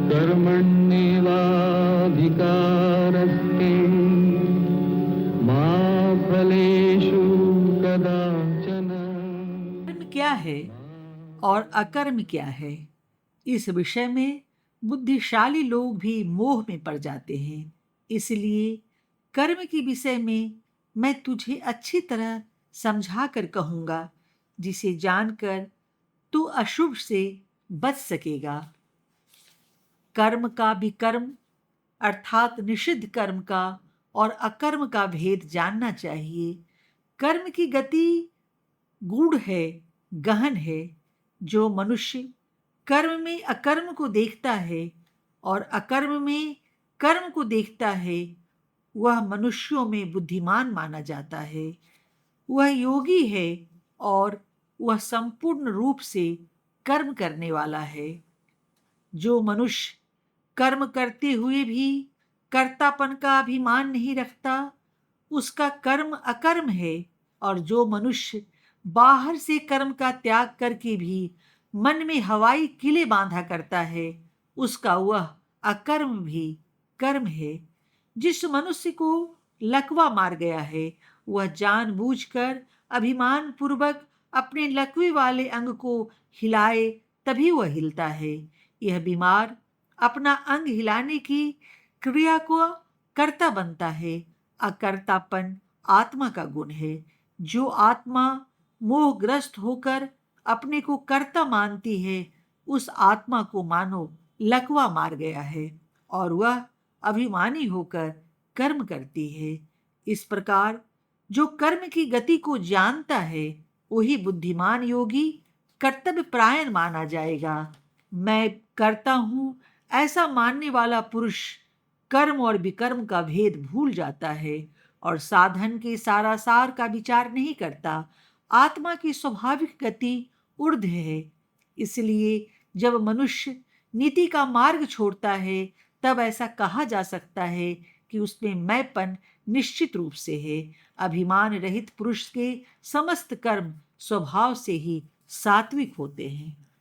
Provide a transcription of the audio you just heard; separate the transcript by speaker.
Speaker 1: कर्मण्येवाधिकारस्ते मा फलेषु कदाचन।
Speaker 2: कर्म क्या है और अकर्म क्या है, इस विषय में बुद्धिशाली लोग भी मोह में पड़ जाते हैं। इसलिए कर्म के विषय में मैं तुझे अच्छी तरह समझा कर कहूंगा, जिसे जानकर तू अशुभ से बच सकेगा। कर्म का भी कर्म अर्थात निषिद्ध कर्म का और अकर्म का भेद जानना चाहिए। कर्म की गति गूढ़ है, गहन है। जो मनुष्य कर्म में अकर्म को देखता है और अकर्म में कर्म को देखता है, वह मनुष्यों में बुद्धिमान माना जाता है। वह योगी है और वह संपूर्ण रूप से कर्म करने वाला है। जो मनुष्य कर्म करते हुए भी कर्तापन का अभिमान नहीं रखता, उसका कर्म अकर्म है। और जो मनुष्य बाहर से कर्म का त्याग करके भी मन में हवाई किले बांधा करता है, उसका वह अकर्म भी कर्म है। जिस मनुष्य को लकवा मार गया है, वह जानबूझकर अभिमान पूर्वक अपने लकवे वाले अंग को हिलाए तभी वह हिलता है। यह बीमार अपना अंग हिलाने की क्रिया को कर्ता बनता है। अकर्तापन आत्मा का गुण है। जो आत्मा मोहग्रस्त होकर अपने को कर्ता मानती है, उस आत्मा को मानो लकवा मार गया है और वह अभिमानी होकर कर्म करती है। इस प्रकार जो कर्म की गति को जानता है, वही बुद्धिमान योगी कर्तव्य परायण माना जाएगा। मैं करता हूं, ऐसा मानने वाला पुरुष कर्म और विकर्म का भेद भूल जाता है और साधन के सारासार का विचार नहीं करता। आत्मा की स्वाभाविक गति ऊर्ध्व है। इसलिए जब मनुष्य नीति का मार्ग छोड़ता है, तब ऐसा कहा जा सकता है कि उसमें मैंपन निश्चित रूप से है। अभिमान रहित पुरुष के समस्त कर्म स्वभाव से ही सात्विक होते हैं।